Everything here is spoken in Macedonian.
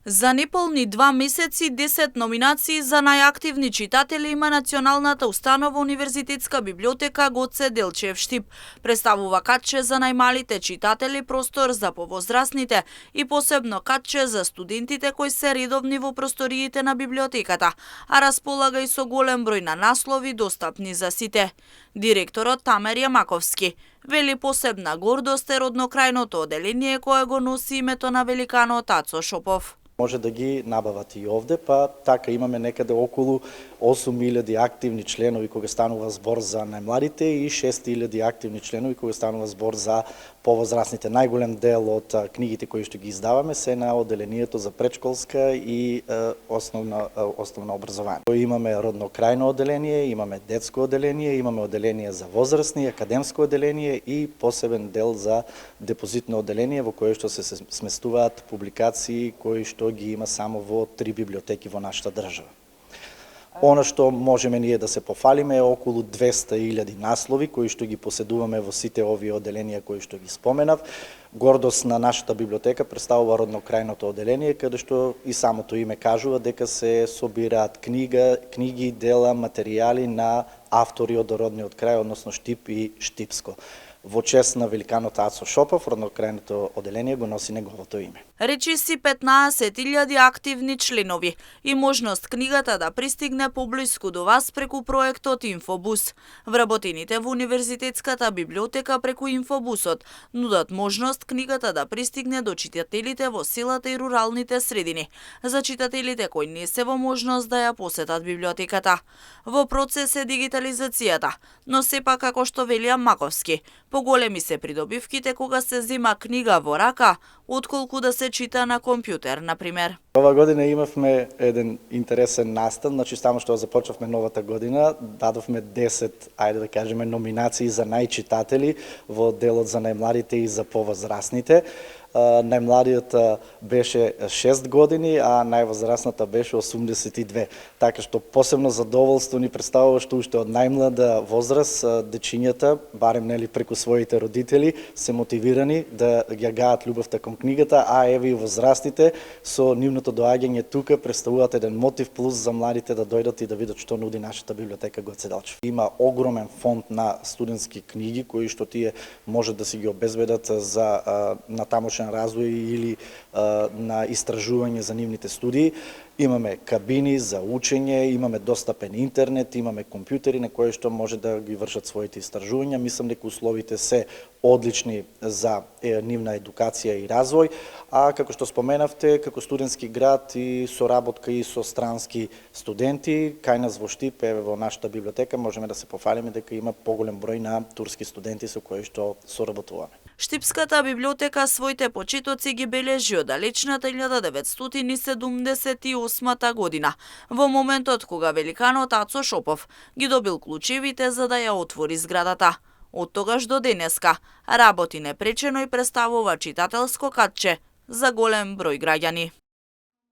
За неполни 2 месеци 10 номинации за најактивни читатели има Националната установа Универзитетска библиотека Гоце Делчев Штип. Представува катче за најмалите читатели, простор за повозрасните и посебно катче за студентите кои се редовни во просториите на библиотеката, а располага и со голем број на наслови достапни за сите. Директорот Тамер Јамаковски вели посебна гордост е роднокрајното оделение кое го носи името на великанот Ацо Шопов. Може да ги набават и овде, па така имаме некаде околу 8.000 активни членови кога станува збор за најмладите и 6.000 активни членови кога станува збор за повозрасните. Најголем дел од книгите кои што ги издаваме се на оделението за предшколска и основно образование. Имаме роднокрајно оделение, имаме детско оделение, имаме оделение за возрастни, академско оделение и посебен дел за депозитно оделение во кое што се сместуваат публикации кои што ги има само во 3 библиотеки во нашата држава. Она што можеме ние да се пофалиме е околу 200.000 наслови кои што ги поседуваме во сите овие оделенија кои што ги споменав. Гордост на нашата библиотека представува роднокрајното оделение, каде што и самото име кажува дека се собираат книги, дела, материјали на автори од родниот крај, односно Штип и Штипско. Во чест на великанот Ацо Шопов, роднокрајното оделение го носи неговото име. Речиси 15.000 активни членови и можност книгата да пристигне поблиску до вас преку проектот Инфобус. Вработените во Универзитетската библиотека преку Инфобусот нудат можност книгата да пристигне до читателите во селата и руралните средини, за читателите кои не се во можност да ја посетат библиотеката. Во процес е дигитализацијата, но сепак како што вели Јамаковски, поголеми се придобивките кога се зема книга во рака, отколку да се чита на компјутер, например. Ова година имавме еден интересен настан, значи само што започнавме новата година, дадовме 10, ајде да кажеме, номинации за најчитатели во делот за најмладите и за повозрасните. Најмладиот беше 6 години, а највозрасната беше 82. Така што посебно задоволство ни представува што уште од најмлада возраст дечињата, барем нели преку своите родители, се мотивирани да ја гаат љубовта кон книгата, а еве и возрастите со нивното доаѓање тука представуваат еден мотив плюс за младите да дојдат и да видат што нуди нашата библиотека Гоце Делчев. Има огромен фонд на студентски книги кои што тие може да си ги обезбедат за натамошен развој или на истражување за нивните студии. Имаме кабини за учење, имаме достапен интернет, имаме компјутери на кои што може да ги вршат своите истражувања. Мислам дека условите се одлични за нивна едукација и развој, а како што споменавте, како студентски град и соработка и со странски студенти, кај нас во Штип, еве во нашата библиотека, можеме да се пофалиме дека има поголем број на турски студенти со кои што соработуваме. Штипската библиотека своите почетоци ги бележи од далечната 1978 година, во моментот кога великанот Ацо Шопов ги добил клучевите за да ја отвори зградата. Од тогаш до денеска работи непречено и представува читателско катче за голем број граѓани.